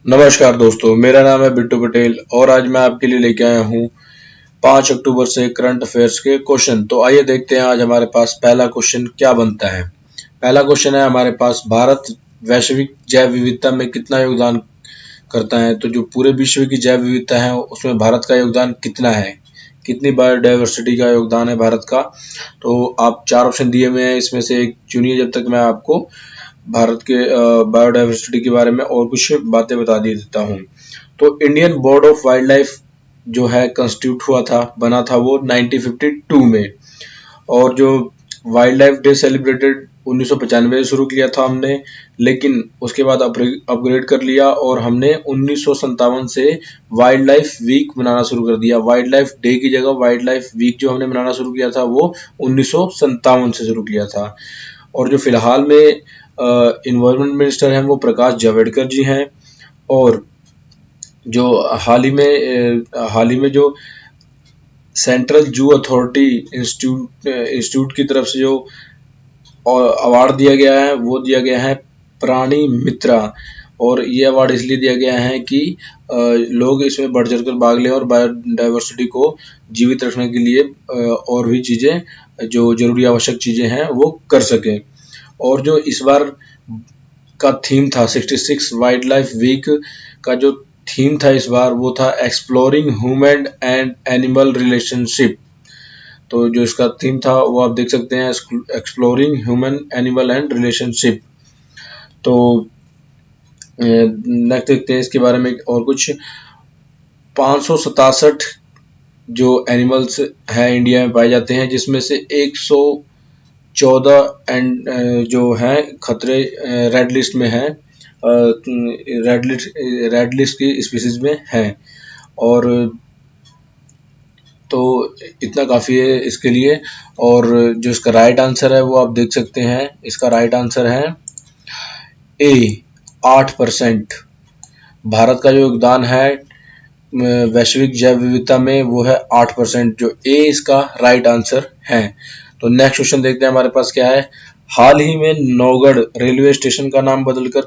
नमस्कार दोस्तों, मेरा नाम है बिट्टू पटेल और आज मैं आपके लिए लेके आया हूँ 5 अक्टूबर से करंट अफेयर्स के क्वेश्चन। तो आइए देखते हैं आज हमारे पास पहला क्वेश्चन क्या बनता है। पहला क्वेश्चन है हमारे पास, भारत वैश्विक जैव विविधता में कितना योगदान करता है। तो जो पूरे विश्व की जैव विविधता है उसमें भारत का योगदान कितना है, कितनी बायोडाइवर्सिटी का योगदान है भारत का। तो आप 4 ऑप्शन दिए हुए हैं, इसमें से एक चुनिए जब तक मैं आपको भारत के बायोडाइवर्सिटी के बारे में और कुछ बातें बता देता हूँ। तो Indian board of wild life जो है कंस्टिट्यूट हुआ था, बना था वो 1952 में। और जो वाइल्ड लाइफ डे सेलिब्रेटेड 1995 में शुरू किया था हमने, लेकिन उसके बाद अपग्रेड कर लिया और हमने 1957 से वाइल्ड लाइफ वीक मनाना शुरू कर दिया। वाइल्ड लाइफ डे की जगह वाइल्ड लाइफ वीक जो हमने मनाना शुरू किया था वो 1957 से शुरू किया था। और जो फिलहाल में इन्वायरमेंट मिनिस्टर हैं वो प्रकाश जावड़ेकर जी हैं। और जो हाल ही में जो सेंट्रल जू अथॉरिटी इंस्टीट्यूट की तरफ से जो अवार्ड दिया गया है वो दिया गया है प्राणी मित्रा। और ये अवार्ड इसलिए दिया गया है कि लोग इसमें बढ़ चढ़ कर भाग लें और बायोडाइवर्सिटी को जीवित रखने के लिए और भी चीज़ें जो जरूरी आवश्यक चीज़ें हैं वो कर सकें। और जो इस बार का थीम था 66 वाइल्ड लाइफ वीक का जो थीम था इस बार वो था exploring human and animal relationship. तो जो इसका थीम था वो आप देख सकते हैं, exploring human animal and relationship. तो नेक्स्ट देखते हैं इसके बारे में और कुछ। 567 जो एनिमल्स हैं इंडिया में पाए जाते हैं, जिसमें से 114 एंड जो हैं खतरे रेड लिस्ट में हैं, रेड लिस्ट की स्पीसीज में हैं। और तो इतना काफ़ी है इसके लिए। और जो इसका राइट आंसर है वो आप देख सकते हैं, इसका राइट आंसर है ए 8%। भारत का जो योगदान है वैश्विक जैव विविधता में वो है 8%, जो ए इसका राइट आंसर है। तो नेक्स्ट क्वेश्चन देखते हैं हमारे पास क्या है। हाल ही में नौगढ़ रेलवे स्टेशन का नाम बदलकर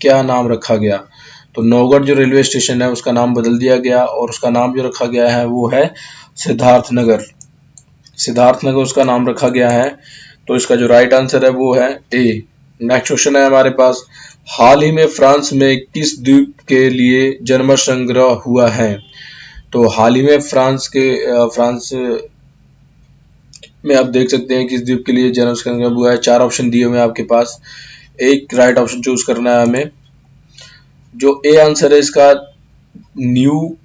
क्या नाम रखा गया। तो नौगढ़ जो रेलवे स्टेशन है उसका नाम बदल दिया गया और उसका नाम जो रखा गया है वो है सिद्धार्थनगर। सिद्धार्थनगर उसका नाम रखा गया है। तो इसका जो राइट आंसर है वो है ए। नेक्स्ट क्वेश्चन है हमारे पास, हाल ही में फ्रांस में किस द्वीप के लिए जन्म संग्रह हुआ है। तो हाल ही में फ्रांस में आप देख सकते हैं किस द्वीप के लिए जन्म संग्रह हुआ है। 4 ऑप्शन दिए हुए हैं आपके पास, एक राइट ऑप्शन चूज करना है हमें। जो ए आंसर है इसका न्यू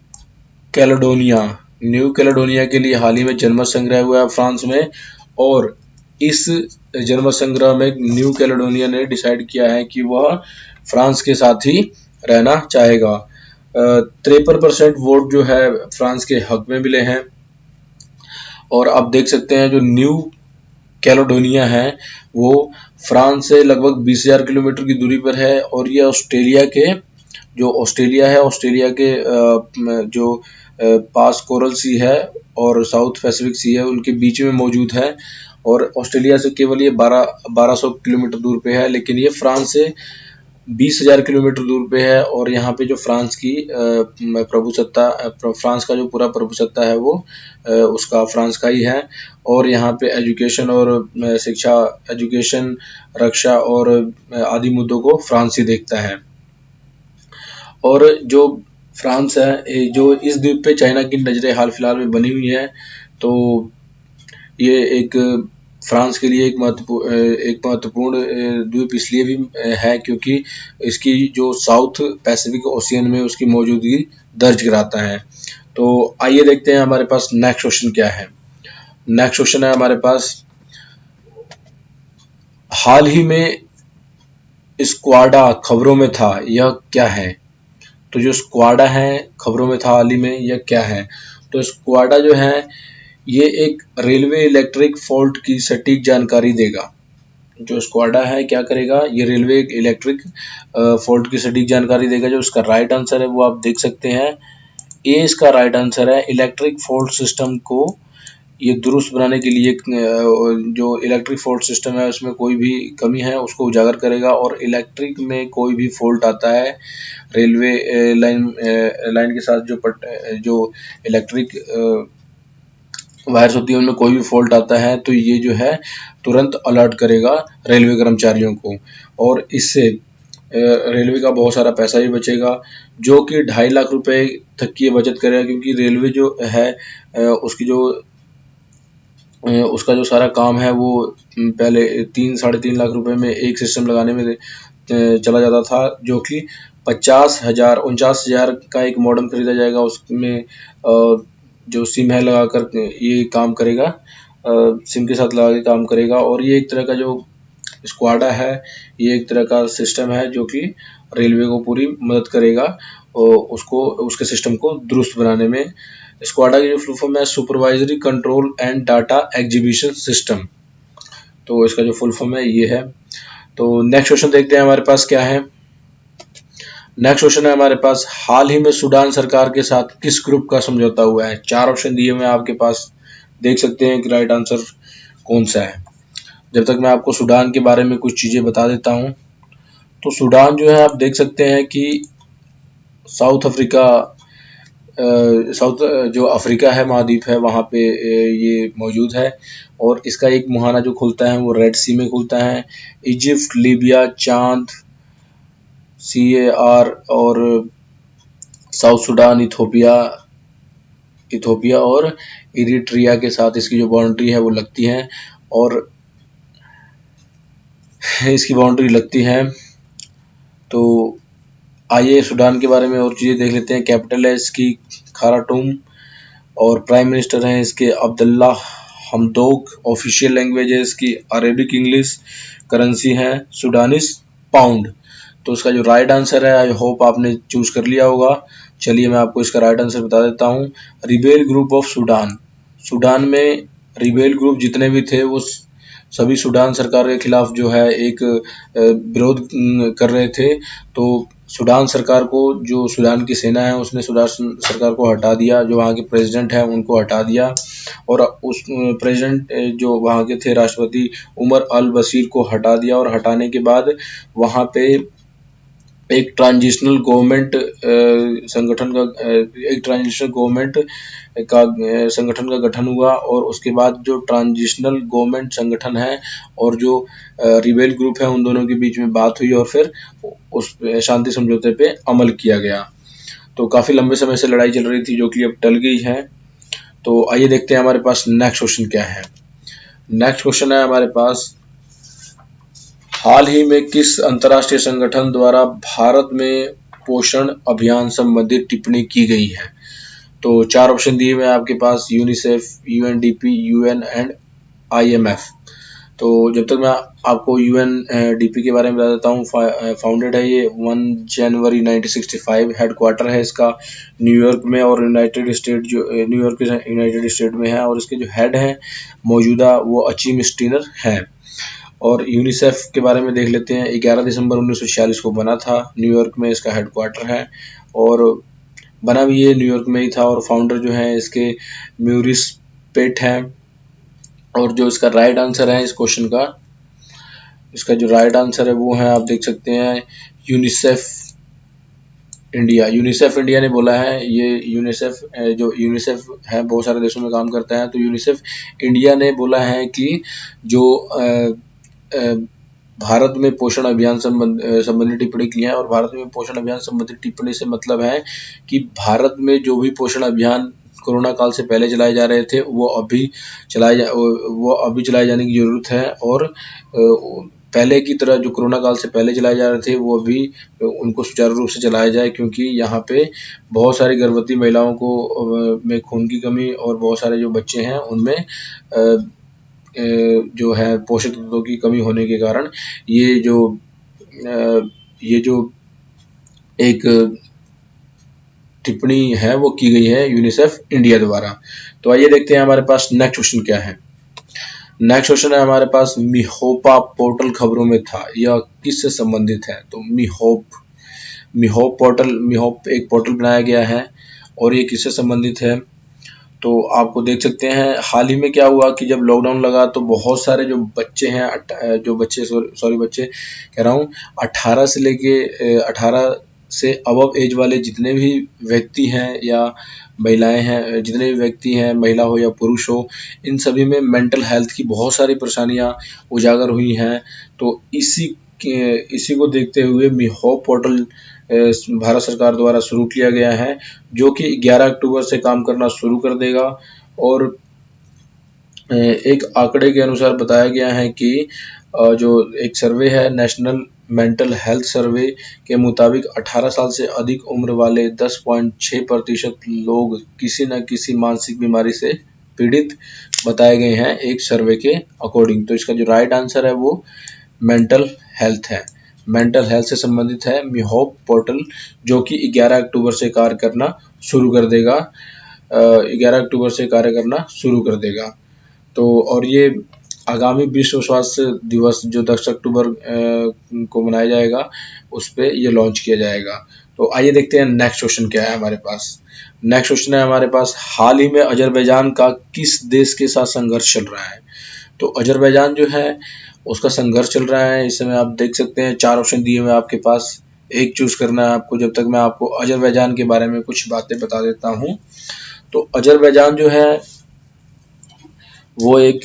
कैलेडोनिया के लिए हाल ही में जन्म संग्रह हुआ है फ्रांस में। और इस जन्म संग्रह में न्यू कैलेडोनिया ने डिसाइड किया है कि वह फ्रांस के साथ ही रहना चाहेगा। 53% वोट जो है फ्रांस के हक में मिले हैं। और आप देख सकते हैं जो न्यू कैलेडोनिया है वो फ्रांस से लगभग 20,000 किलोमीटर की दूरी पर है। और ये ऑस्ट्रेलिया है, ऑस्ट्रेलिया के जो पास कोरल सी है और साउथ पैसिफिक सी है उनके बीच में मौजूद है। और ऑस्ट्रेलिया से केवल ये 1200 किलोमीटर दूर पे है, लेकिन ये फ्रांस से 20,000 किलोमीटर दूर पे है। और यहाँ पे जो फ्रांस की फ्रांस का जो पूरा प्रभुसत्ता है वो उसका फ्रांस का ही है। और यहाँ पे एजुकेशन और शिक्षा, एजुकेशन, रक्षा और आदि मुद्दों को फ्रांस ही देखता है। और जो फ्रांस है जो इस द्वीप पे चाइना की नज़रें हाल फिलहाल में बनी हुई है। तो ये एक फ्रांस के लिए एक महत्वपूर्ण द्वीप इसलिए भी है क्योंकि इसकी जो साउथ पैसिफिक ओशियन में उसकी मौजूदगी दर्ज कराता है। तो आइए देखते हैं हमारे पास नेक्स्ट क्वेश्चन क्या है। नेक्स्ट क्वेश्चन है हमारे पास, हाल ही में स्क्वाडा खबरों में था, यह क्या है। तो जो स्क्वाडा है खबरों में था हाल ही में, यह क्या है। तो स्क्वाडा जो है ये एक रेलवे इलेक्ट्रिक फॉल्ट की सटीक जानकारी देगा। जो स्क्वाडा है क्या करेगा, ये रेलवे इलेक्ट्रिक फॉल्ट की सटीक जानकारी देगा। जो इसका राइट आंसर है वो आप देख सकते हैं, ए इसका राइट आंसर है। इलेक्ट्रिक फॉल्ट सिस्टम को ये दुरुस्त बनाने के लिए जो इलेक्ट्रिक फॉल्ट सिस्टम है उसमें कोई भी कमी है उसको उजागर करेगा, और इलेक्ट्रिक में कोई भी फॉल्ट आता है रेलवे लाइन के साथ जो इलेक्ट्रिक वायर्स होती है उनमें कोई भी फॉल्ट आता है तो ये जो है तुरंत अलर्ट करेगा रेलवे कर्मचारियों को, और इससे रेलवे का बहुत सारा पैसा भी बचेगा, जो कि 2.5 लाख रुपए तक की बचत करेगा, क्योंकि रेलवे जो है उसका जो सारा काम है वो पहले 3-3.5 लाख रुपए में एक सिस्टम लगाने में चला जाता था, जो कि 49,000 का एक मॉडेम खरीदा जाएगा, उसमें जो सिम है लगाकर ये काम करेगा, सिम के साथ लगा के काम करेगा, और ये एक तरह का जो स्क्वाडा है ये एक तरह का सिस्टम है जो कि रेलवे को पूरी मदद करेगा और उसके सिस्टम को दुरुस्त बनाने में। स्क्वाडा की जो फुल फॉर्म है supervisory control and data exhibition system, तो इसका जो फुल फॉर्म है ये है। तो नेक्स्ट क्वेश्चन देखते हैं हमारे पास क्या है। नेक्स्ट क्वेश्चन है हमारे पास, हाल ही में सूडान सरकार के साथ किस ग्रुप का समझौता हुआ है। 4 ऑप्शन दिए हुए हैं आपके पास, देख सकते हैं कि राइट आंसर कौन सा है। जब तक मैं आपको सूडान के बारे में कुछ चीजें बता देता हूं, तो सूडान जो है आप देख सकते हैं कि साउथ जो अफ्रीका है महाद्वीप है वहाँ पे ये मौजूद है, और इसका एक मुहाना जो खुलता है वो रेड सी में खुलता है। इजिप्ट, लीबिया, चांद, CAR और साउथ सूडान, इथोपिया और इरिट्रिया के साथ इसकी जो बाउंड्री है वो लगती है, और इसकी बाउंड्री लगती है। तो आइए सूडान के बारे में और चीज़ें देख लेते हैं। कैपिटल है इसकी खाराटूम, और प्राइम मिनिस्टर हैं इसके अब्दुल्ला हमदोक। ऑफिशियल लैंग्वेज है इसकी अरेबिक इंग्लिश। करेंसी है सूडानिस पाउंड। तो इसका जो राइट आंसर है, आई होप आपने चूज कर लिया होगा। चलिए मैं आपको इसका राइट आंसर बता देता हूँ। Rebel group of Sudan. Sudan में रिबेल ग्रुप जितने भी थे वो सभी सूडान सरकार के खिलाफ जो है एक विरोध कर रहे थे। तो सूडान सरकार को, जो सूडान की सेना है उसने सूडान सरकार को हटा दिया, जो वहाँ के प्रेसिडेंट है उनको हटा दिया, और उस प्रेसिडेंट जो वहाँ के थे राष्ट्रपति उमर अल बशीर को हटा दिया, और हटाने के बाद वहाँ पे एक ट्रांजिशनल गवर्नमेंट संगठन का गठन हुआ, और उसके बाद जो ट्रांजिशनल गवर्नमेंट संगठन है और जो रिबेल ग्रुप है उन दोनों के बीच में बात हुई और फिर उस शांति समझौते पे अमल किया गया। तो काफी लंबे समय से लड़ाई चल रही थी जो कि अब टल गई है। तो आइए देखते हैं हमारे पास नेक्स्ट क्वेश्चन क्या है। नेक्स्ट क्वेश्चन है हमारे पास, हाल ही में किस अंतर्राष्ट्रीय संगठन द्वारा भारत में पोषण अभियान संबंधी टिप्पणी की गई है। तो 4 ऑप्शन दिए हुए हैं आपके पास, UNICEF, UNDP, UN and IMF। तो जब तक मैं आपको UNDP के बारे में बता देता हूँ। फाउंडेड है ये 1 जनवरी 1965। हेडक्वार्टर है इसका न्यूयॉर्क में, और न्यूयॉर्क यूनाइटेड स्टेट में है, और इसके जो हेड हैं मौजूदा वो अचीम स्टीनर हैं। और यूनिसेफ के बारे में देख लेते हैं। 11 दिसंबर 1946 को बना था, न्यूयॉर्क में इसका हेडक्वार्टर है, और बना भी ये न्यूयॉर्क में ही था, और फाउंडर जो है इसके म्यूरिस पेट हैं। और जो इसका राइट आंसर है इस क्वेश्चन का, इसका जो राइट आंसर है वो है, आप देख सकते हैं, यूनिसेफ इंडिया ने बोला है। ये यूनिसेफ है बहुत सारे देशों में काम करता है, तो यूनिसेफ इंडिया ने बोला है कि जो भारत में पोषण अभियान संबंधी टिप्पणी की है, और भारत में पोषण अभियान संबंधी टिप्पणी से मतलब है कि भारत में जो भी पोषण अभियान कोरोना काल से पहले चलाए जा रहे थे वो अभी चलाए जाने की जरूरत है, और पहले की तरह जो कोरोना काल से पहले चलाए जा रहे थे वो भी उनको सुचारू रूप से चलाया जाए, क्योंकि यहाँ पे बहुत सारी गर्भवती महिलाओं को में खून की कमी और बहुत सारे जो बच्चे हैं उनमें जो है पोषक तत्वों की कमी होने के कारण ये जो एक टिप्पणी है वो की गई है यूनिसेफ इंडिया द्वारा। तो आइए देखते हैं हमारे पास नेक्स्ट क्वेश्चन क्या है। नेक्स्ट क्वेश्चन है हमारे पास, मिहोपा पोर्टल खबरों में था, यह किससे संबंधित है। तो मिहोप एक पोर्टल बनाया गया है, और ये किससे संबंधित है। तो आपको देख सकते हैं हाल ही में क्या हुआ कि जब लॉकडाउन लगा तो बहुत सारे जो बच्चे हैं, जो बच्चे सॉरी बच्चे कह रहा हूँ, 18 से लेके 18 से अबव एज वाले जितने भी व्यक्ति हैं या महिलाएं हैं, जितने भी व्यक्ति हैं, महिला हो या पुरुष हो, इन सभी में मेंटल हेल्थ की बहुत सारी परेशानियां उजागर हुई हैं। तो इसी को देखते हुए मी होप पोर्टल भारत सरकार द्वारा शुरू किया गया है, जो कि 11 अक्टूबर से काम करना शुरू कर देगा। और एक आंकड़े के अनुसार बताया गया है कि जो एक सर्वे है, नेशनल मेंटल हेल्थ सर्वे के मुताबिक 18 साल से अधिक उम्र वाले 10.6% लोग किसी न किसी मानसिक बीमारी से पीड़ित बताए गए हैं, एक सर्वे के अकॉर्डिंग। तो इसका जो राइट आंसर है वो मेंटल हेल्थ है, मेंटल हेल्थ से संबंधित है मी होप पोर्टल, जो कि 11 अक्टूबर से कार्य करना शुरू कर देगा। 11 अक्टूबर से कार्य करना शुरू कर देगा। तो और ये आगामी विश्व स्वास्थ्य दिवस जो 10 अक्टूबर को मनाया जाएगा, उस पे ये लॉन्च किया जाएगा। तो आइए देखते हैं नेक्स्ट क्वेश्चन क्या है हमारे पास। नेक्स्ट क्वेश्चन है हमारे पास, हाल ही में अजरबैजान का किस देश के साथ संघर्ष चल रहा है? तो अजरबैजान जो है उसका संघर्ष चल रहा है। इस समय आप देख सकते हैं 4 ऑप्शन दिए हुए हैं आपके पास, एक चूज करना है आपको। जब तक मैं आपको अजरबैजान के बारे में कुछ बातें बता देता हूँ। तो अजरबैजान जो है वो एक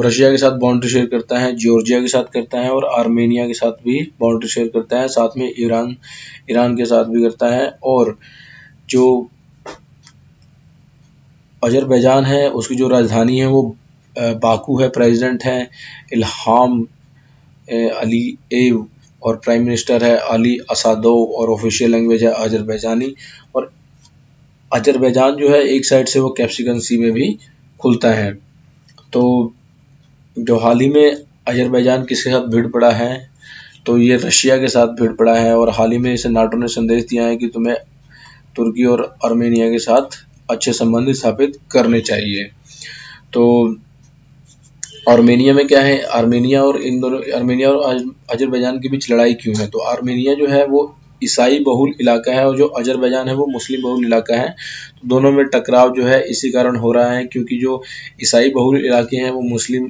रशिया के साथ बाउंड्री शेयर करता है, जॉर्जिया के साथ करता है और आर्मेनिया के साथ भी बाउंड्री शेयर करता है, साथ में ईरान के साथ भी करता है। और जो अजरबैजान है उसकी जो राजधानी है वो बाकू है, प्रेसिडेंट है इल्हाम अलीएव और प्राइम मिनिस्टर है अली असादोव और ऑफिशियल लैंग्वेज है अजरबैजानी। और अजरबैजान जो है एक साइड से वो कैप्सिकन सी में भी खुलता है। तो जो हाल ही में अजरबैजान किसके साथ भिड़ पड़ा है? तो ये रशिया के साथ भिड़ पड़ा है। और हाल ही में इसे नाटो ने संदेश दिया है कि तुम्हें तुर्की और आर्मेनिया के साथ अच्छे संबंध स्थापित करने चाहिए। तो आर्मेनिया में क्या है, आर्मेनिया और अजरबैजान के बीच लड़ाई क्यों है? तो आर्मेनिया जो है वो ईसाई बहुल इलाका है और जो अजरबैजान है वो मुस्लिम बहुल इलाका है। तो दोनों में टकराव जो है इसी कारण हो रहा है, क्योंकि जो ईसाई बहुल इलाके हैं वो मुस्लिम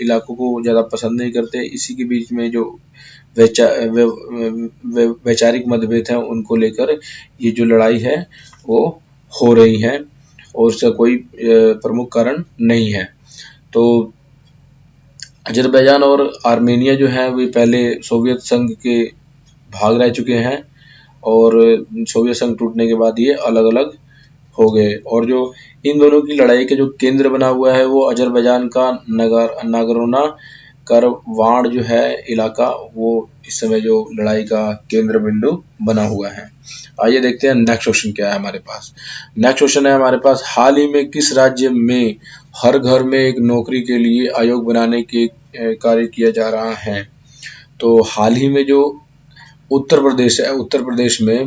इलाकों को ज़्यादा पसंद नहीं करते। इसी के बीच में जो वैचारिक मतभेद हैं उनको लेकर ये जो लड़ाई है वो हो रही है, और इसका कोई प्रमुख कारण नहीं है। तो अजरबैजान और आर्मेनिया जो है वे पहले सोवियत संघ के भाग रह चुके हैं, और सोवियत संघ टूटने के बाद ये अलग अलग हो गए। और जो इन दोनों की लड़ाई के जो केंद्र बना हुआ है वो अजरबैजान का नागोर्नो कराबाख जो है इलाका, वो इस समय जो लड़ाई का केंद्र बिंदु बना हुआ है। आइए देखते हैं नेक्स्ट क्वेश्चन क्या है हमारे पास। नेक्स्ट क्वेश्चन है हमारे पास, हाल ही में किस राज्य में हर घर में एक नौकरी के लिए आयोग बनाने के कार्य किया जा रहा है? तो हाल ही में जो उत्तर प्रदेश है, उत्तर प्रदेश में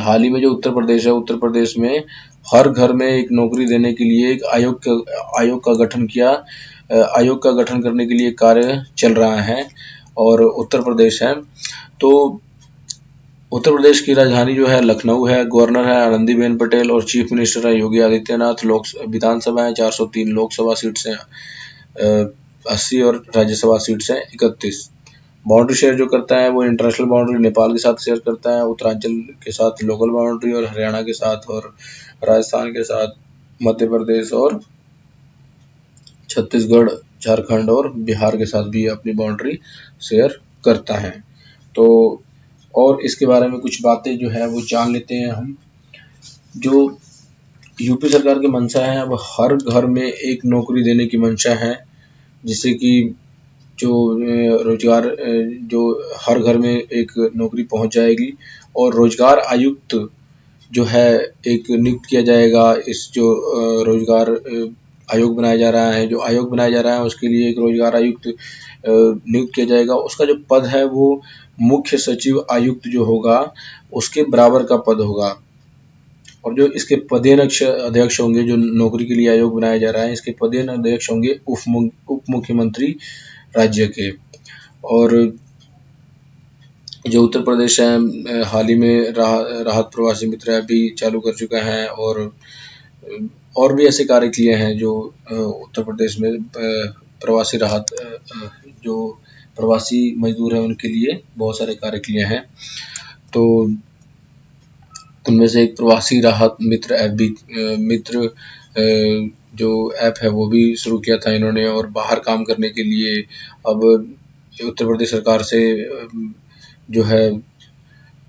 हाल ही में जो उत्तर प्रदेश है, उत्तर प्रदेश में हर घर में एक नौकरी देने के लिए एक आयोग का गठन करने के लिए कार्य चल रहा है, और उत्तर प्रदेश है। तो उत्तर प्रदेश की राजधानी जो है लखनऊ है, गवर्नर है आनंदीबेन पटेल और चीफ मिनिस्टर है योगी आदित्यनाथ। विधानसभा है 403, लोकसभा सीट्स हैं 80 और राज्यसभा सीट्स हैं 31। बाउंड्री शेयर जो करता है वो इंटरनेशनल बाउंड्री नेपाल के साथ शेयर करता है, उत्तरांचल के साथ लोकल बाउंड्री, और हरियाणा के साथ और राजस्थान के साथ, मध्य प्रदेश और छत्तीसगढ़, झारखंड और बिहार के साथ भी अपनी बाउंड्री शेयर करता है। तो और इसके बारे में कुछ बातें जो है वो जान लेते हैं हम। जो यूपी सरकार की मंशा है, अब हर घर में एक नौकरी देने की मंशा है, जिससे कि जो रोजगार जो हर घर में एक नौकरी पहुंच जाएगी। और रोजगार आयुक्त जो है एक नियुक्त किया जाएगा। इस जो रोजगार आयोग बनाया जा रहा है, जो आयोग बनाया जा रहा है उसके लिए एक रोजगार आयुक्त नियुक्त किया जाएगा। उसका जो पद है वो मुख्य सचिव आयुक्त जो होगा उसके बराबर का पद होगा। और जो इसके पदेन अध्यक्ष होंगे, जो नौकरी के लिए आयोग बनाया जा रहा है इसके पदेन अध्यक्ष होंगे उप मुख्यमंत्री राज्य के। और जो उत्तर प्रदेश है हाल ही में राहत प्रवासी मित्र भी चालू कर चुका है, और और भी ऐसे कार्य किए हैं जो उत्तर प्रदेश में प्रवासी राहत जो प्रवासी मजदूर हैं उनके लिए बहुत सारे कार्य किए हैं। तो उनमें से एक प्रवासी राहत मित्र ऐप भी मित्र जो ऐप है वो भी शुरू किया था इन्होंने, और बाहर काम करने के लिए अब उत्तर प्रदेश सरकार से जो है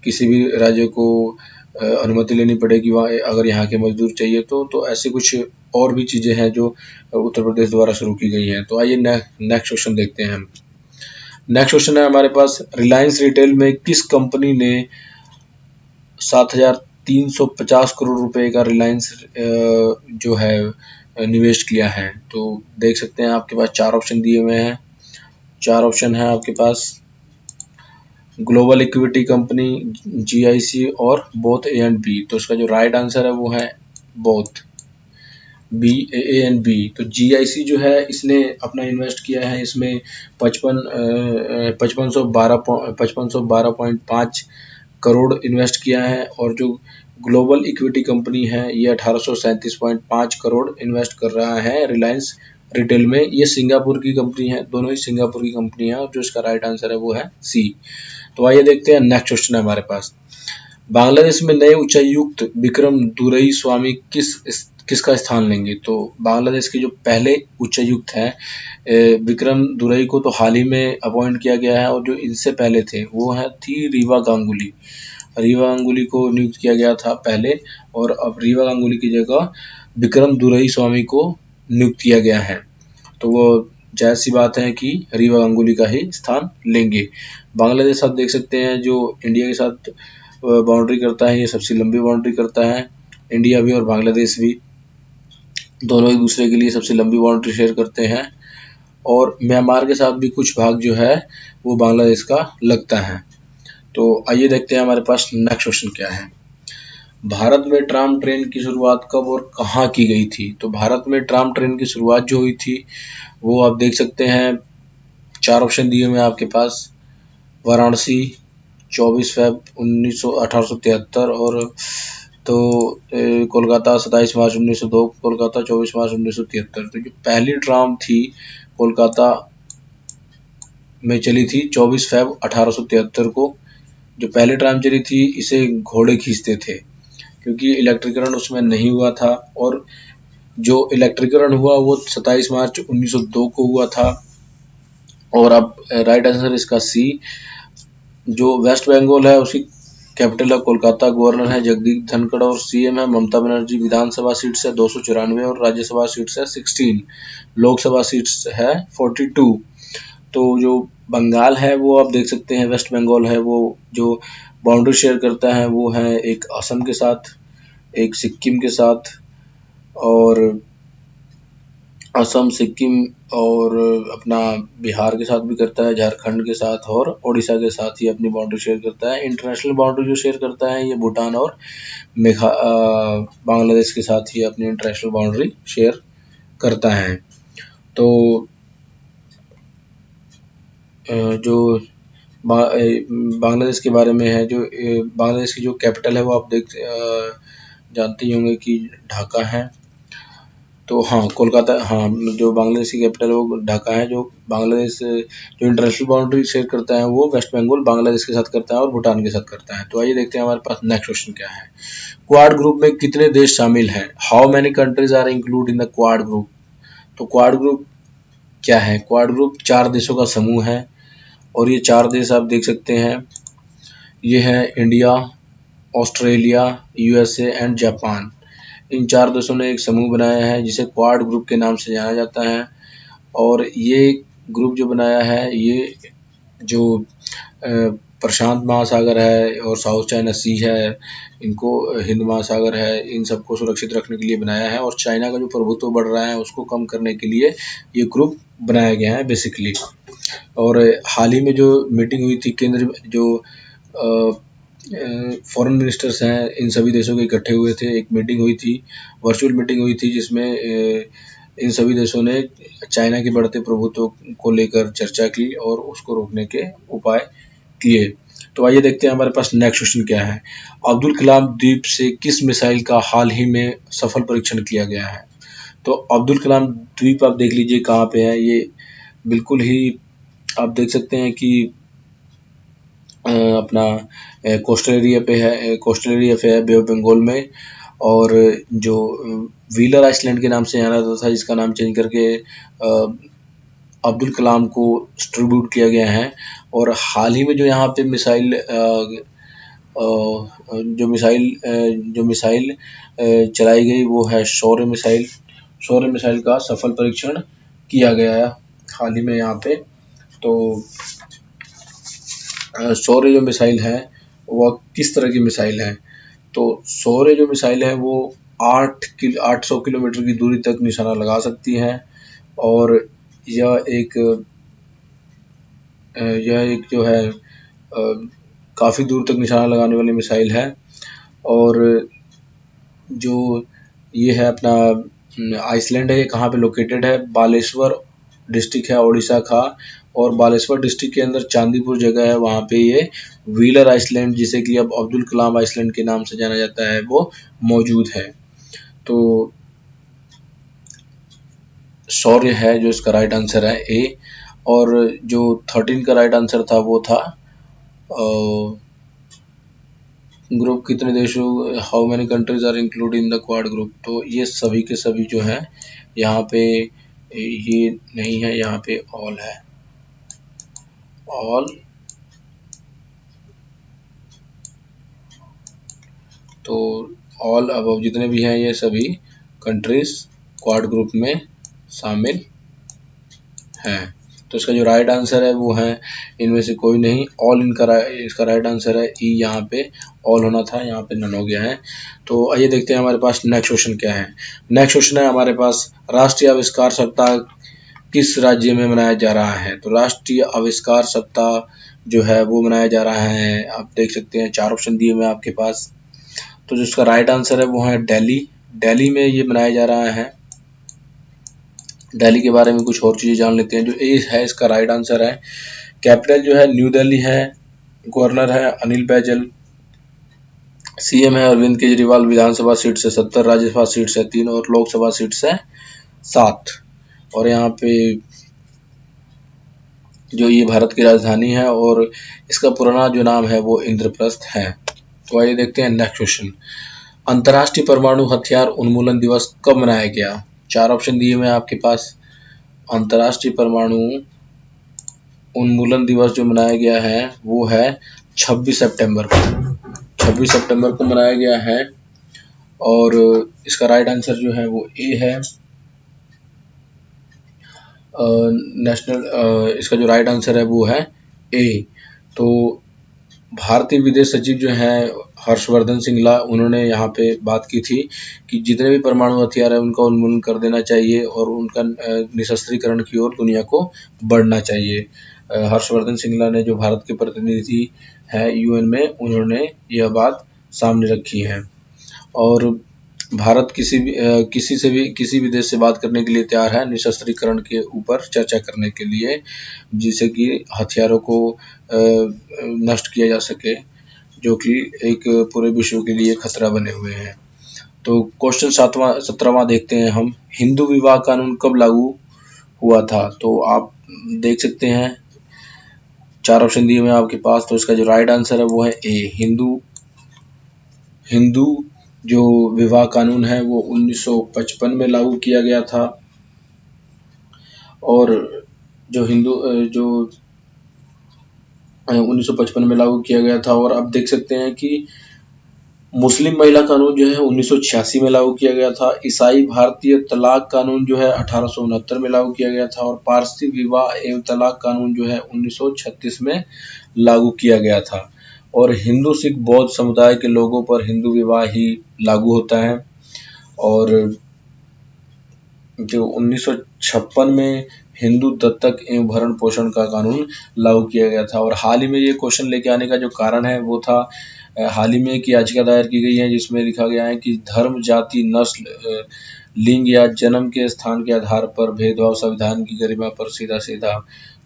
किसी भी राज्य को अनुमति लेनी पड़ेगी वहाँ अगर यहाँ के मजदूर चाहिए तो ऐसे कुछ और भी चीज़ें हैं जो उत्तर प्रदेश द्वारा शुरू की गई हैं। तो आइए नेक्स्ट क्वेश्चन देखते हैं हम। नेक्स्ट क्वेश्चन है हमारे पास, रिलायंस रिटेल में किस कंपनी ने 7,350 करोड़ रुपए का रिलायंस जो है निवेश किया है? तो देख सकते हैं आपके पास चार ऑप्शन दिए हुए हैं। चार ऑप्शन है आपके पास, ग्लोबल इक्विटी कंपनी, GIC और बोथ ए एंड बी। तो इसका जो राइट आंसर है वो है बोथ, BAANB। तो GIC जो है इसने अपना इन्वेस्ट किया है इसमें 5512.5 करोड़ इन्वेस्ट किया है, और जो ग्लोबल इक्विटी कंपनी है ये 1837.5 करोड़ इन्वेस्ट कर रहा है रिलायंस रिटेल में। ये सिंगापुर की कंपनी है, दोनों ही सिंगापुर की कंपनी है, और जो इसका राइट आंसर है वो है सी। तो आइए देखते हैं नेक्स्ट क्वेश्चन है हमारे पास, बांग्लादेश में नए उच्चायुक्त विक्रम दुरई स्वामी किसका स्थान लेंगे? तो बांग्लादेश के जो पहले उच्चायुक्त हैं विक्रम दुरई को तो हाल ही में अपॉइंट किया गया है, और जो इनसे पहले थे वो थी रीवा गांगुली। रीवा गांगुली को नियुक्त किया गया था पहले, और अब रीवा गांगुली की जगह विक्रम दुरई स्वामी को नियुक्त किया गया है। तो वो जायज़ सी बात है कि रीवा गांगुली का ही स्थान लेंगे। बांग्लादेश आप देख सकते हैं जो इंडिया के साथ बाउंड्री करता है, ये सबसे लंबी बाउंड्री करता है। इंडिया भी और बांग्लादेश भी दोनों एक दूसरे के लिए सबसे लंबी बाउंड्री शेयर करते हैं, और म्यांमार के साथ भी कुछ भाग जो है वो बांग्लादेश का लगता है। तो आइए देखते हैं हमारे पास नेक्स्ट क्वेश्चन क्या है। भारत में ट्राम ट्रेन की शुरुआत कब और कहाँ की गई थी? तो भारत में ट्राम ट्रेन की शुरुआत जो हुई थी वो आप देख सकते हैं, चार ऑप्शन दिए हुए हैं आपके पास, वाराणसी 24 फेब 1873, और तो कोलकाता 27 मार्च 1902, कोलकाता 24 मार्च 1973। तो जो पहली ट्राम थी कोलकाता में चली थी 24 फेब 1873 को। जो पहली ट्राम चली थी इसे घोड़े खींचते थे, क्योंकि इलेक्ट्रिकरण उसमें नहीं हुआ था, और जो इलेक्ट्रिकरण हुआ वो 27 मार्च 1902 को हुआ था। और अब राइट आंसर इसका सी। जो वेस्ट बंगाल है उसकी कैपिटल है कोलकाता, गवर्नर है जगदीप धनखड़, और CM है ममता बनर्जी। विधानसभा सीट्स है 294, और राज्यसभा सीट्स है 16, लोकसभा सीट्स है 42। तो जो बंगाल है वो आप देख सकते हैं, वेस्ट बंगाल है वो जो बाउंड्री शेयर करता है वो है एक असम के साथ, एक सिक्किम के साथ, और असम, सिक्किम और अपना बिहार के साथ भी करता है, झारखंड के साथ और उड़ीसा के साथ ही अपनी बाउंड्री शेयर करता है। इंटरनेशनल बाउंड्री जो शेयर करता है ये भूटान और बांग्लादेश के साथ ही अपनी इंटरनेशनल बाउंड्री शेयर करता है। तो जो बांग्लादेश के बारे में है, जो बांग्लादेश की जो कैपिटल है वो आप जानते ही होंगे कि ढाका है। तो हाँ, कोलकाता, हाँ, जो बांग्लादेश की कैपिटल है वो ढाका है। जो बांग्लादेश जो इंटरनेशनल बाउंड्री शेयर करता है वो वेस्ट बंगाल बांग्लादेश के साथ करता है और भूटान के साथ करता है। तो आइए देखते हैं हमारे पास नेक्स्ट क्वेश्चन क्या है। क्वाड ग्रुप में कितने देश शामिल हैं? How many countries are include in the quad group? तो क्वाड ग्रुप क्या है? क्वाड ग्रुप 4 देशों का समूह है, और ये 4 देश आप देख सकते हैं, ये है India, Australia, USA and Japan. इन 4 देशों ने एक समूह बनाया है जिसे क्वाड ग्रुप के नाम से जाना जाता है। और ये ग्रुप जो बनाया है ये जो प्रशांत महासागर है और साउथ चाइना सी है, इनको हिंद महासागर है, इन सबको सुरक्षित रखने के लिए बनाया है, और चाइना का जो प्रभुत्व बढ़ रहा है उसको कम करने के लिए ये ग्रुप बनाया गया है बेसिकली। और हाल ही में जो मीटिंग हुई थी केंद्र जो फॉरेन मिनिस्टर्स हैं इन सभी देशों के इकट्ठे हुए थे, एक मीटिंग हुई थी, वर्चुअल मीटिंग हुई थी, जिसमें इन सभी देशों ने चाइना के बढ़ते प्रभुत्व को लेकर चर्चा की और उसको रोकने के उपाय किए। तो आइए देखते हैं हमारे पास नेक्स्ट क्वेश्चन क्या है। अब्दुल कलाम द्वीप से किस मिसाइल का हाल ही में सफल परीक्षण किया गया है? तो अब्दुल कलाम द्वीप आप देख लीजिए कहाँ पे है। ये बिल्कुल ही आप देख सकते हैं कि अपना कोस्टल एरिया पे है, कोस्टल एरिया पे है, बे ऑफ बंगाल में। और जो व्हीलर आइसलैंड के नाम से जाना जाता था, जिसका नाम चेंज करके अब्दुल कलाम को डिस्ट्रीब्यूट किया गया है। और हाल ही में जो यहाँ पे मिसाइल जो मिसाइल चलाई गई वो है शौर्य मिसाइल। शौर्य मिसाइल का सफल परीक्षण किया गया है हाल ही में यहाँ पे। तो शौर्य जो मिसाइल है वह किस तरह की मिसाइल है? तो शौर्य जो मिसाइल है वो 800 किलोमीटर की दूरी तक निशाना लगा सकती है। और यह एक जो है काफ़ी दूर तक निशाना लगाने वाली मिसाइल है। और जो ये है अपना आइसलैंड है, ये कहाँ पे लोकेटेड है? बालेश्वर डिस्ट्रिक्ट है उड़ीसा का। और बालेश्वर डिस्ट्रिक्ट के अंदर चांदीपुर जगह है, वहाँ पे ये व्हीलर आइसलैंड, जिसे कि अब अब्दुल कलाम आइसलैंड के नाम से जाना जाता है, वो मौजूद है। तो शौर्य है जो इसका राइट आंसर है ए। और जो 13 का राइट आंसर था वो था ग्रुप कितने देशों, how many countries are include in the quad group. तो ये सभी के सभी जो है यहाँ पे ये नहीं है, यहाँ पे ऑल है, ऑल। तो ऑल अब जितने भी हैं ये सभी कंट्रीज क्वाड ग्रुप में शामिल हैं। तो इसका जो राइट आंसर है वो है इनमें से कोई नहीं, ऑल इसका राइट आंसर है ई। यहाँ पे ऑल होना था, यहाँ पे नन हो गया है। तो आइए देखते हैं हमारे पास नेक्स्ट क्वेश्चन क्या है। नेक्स्ट क्वेश्चन है हमारे पास, राष्ट्रीय आविष्कार सप्ताह किस राज्य में मनाया जा रहा है? तो राष्ट्रीय आविष्कार सप्ताह जो है वो मनाया जा रहा है, आप देख सकते हैं 4 ऑप्शन दिए हुए आपके पास। तो जिसका राइट आंसर है वो है दिल्ली। दिल्ली में ये मनाया जा रहा है। दिल्ली के बारे में कुछ और चीज़ें जान लेते हैं। जो ए है इसका राइट आंसर है। कैपिटल जो है न्यू दिल्ली है। गवर्नर है अनिल बैजल। सीएम है अरविंद केजरीवाल। विधानसभा सीट से 70, राज्यसभा सीट से 3 और लोकसभा सीट से 7। और यहाँ पे जो ये भारत की राजधानी है और इसका पुराना जो नाम है वो इंद्रप्रस्थ है। तो आइए देखते हैं नेक्स्ट क्वेश्चन। अंतर्राष्ट्रीय परमाणु हथियार उन्मूलन दिवस कब मनाया गया? 4 ऑप्शन दिए हुए हैं आपके पास। अंतर्राष्ट्रीय परमाणु उन्मूलन दिवस जो मनाया गया है वो है 26 सितंबर को। 26 सितंबर को मनाया गया है। और इसका राइट आंसर जो है वो ए है। इसका जो राइट आंसर है वो है ए। तो भारतीय विदेश सचिव जो हैं हर्षवर्धन श्रृंगला, उन्होंने यहाँ पे बात की थी कि जितने भी परमाणु हथियार है उनका उन्मूलन कर देना चाहिए और उनका निशस्त्रीकरण की ओर दुनिया को बढ़ना चाहिए। हर्षवर्धन श्रृंगला ने, जो भारत के प्रतिनिधि है यूएन में, उन्होंने यह बात सामने रखी है। और भारत किसी भी देश से बात करने के लिए तैयार है निशस्त्रीकरण के ऊपर चर्चा करने के लिए, जिससे कि हथियारों को नष्ट किया जा सके, जो कि एक पूरे विश्व के लिए खतरा बने हुए हैं। तो क्वेश्चन 17वां देखते हैं हम। हिंदू विवाह कानून कब लागू हुआ था? तो आप देख सकते हैं 4 ऑप्शन दिए हुए हैं आपके पास। तो इसका जो राइट आंसर है वो है ए। हिंदू जो विवाह कानून है वो 1955 में लागू किया गया था। और जो 1955 में लागू किया गया था। और अब देख सकते हैं कि मुस्लिम महिला कानून जो है 1986 में लागू किया गया था। ईसाई भारतीय तलाक कानून जो है 1869 में लागू किया गया था। और पारसी विवाह एवं तलाक कानून जो है 1936 में लागू किया गया था। और हिंदू सिख बौद्ध समुदाय के लोगों पर हिंदू विवाह ही लागू होता है। और जो 1956 में हिंदू दत्तक एवं भरण पोषण का कानून लागू किया गया था। और हाल ही में ये क्वेश्चन लेके आने का जो कारण है वो था, हाल ही में एक याचिका दायर की गई है जिसमें लिखा गया है कि धर्म, जाति, नस्ल, लिंग या जन्म के स्थान के आधार पर भेदभाव संविधान की गरिमा पर सीधा सीधा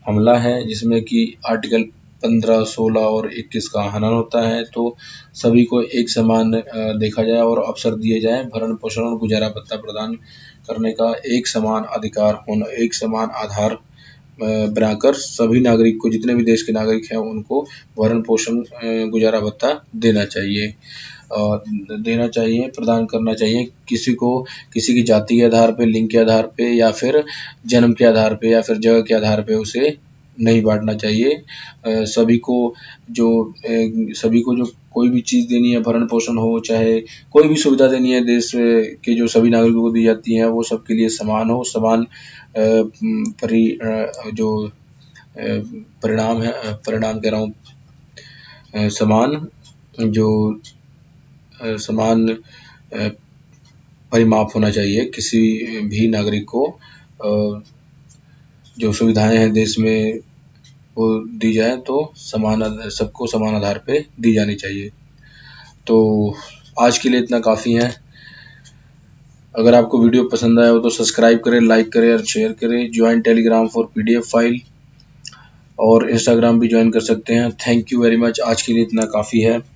हमला है, जिसमें कि आर्टिकल 15, 16 और 21 का हनन होता है। तो सभी को एक समान देखा जाए और अवसर दिए जाए, भरण पोषण और गुजारा भत्ता प्रदान करने का एक समान अधिकार होना, एक समान आधार बनाकर सभी नागरिक को, जितने भी देश के नागरिक हैं उनको भरण पोषण गुजारा भत्ता देना चाहिए, प्रदान करना चाहिए। किसी को किसी की जाति के आधार पे, लिंग के आधार पे या फिर जन्म के आधार पे या फिर जगह के आधार पे उसे नहीं बांटना चाहिए। सभी को जो कोई भी चीज़ देनी है, भरण पोषण हो, चाहे कोई भी सुविधा देनी है देश के जो सभी नागरिकों को दी जाती है, वो सबके लिए समान हो, समान परिणाम कह रहा हूँ, समान परिमाप होना चाहिए। किसी भी नागरिक को जो सुविधाएं हैं देश में वो दी जाए तो सबको समान आधार पे दी जानी चाहिए। तो आज के लिए इतना काफ़ी है। अगर आपको वीडियो पसंद आया हो तो सब्सक्राइब करें, लाइक करें और शेयर करें। Join Telegram for PDF file और इंस्टाग्राम भी ज्वाइन कर सकते हैं। Thank you very much. आज के लिए इतना काफ़ी है।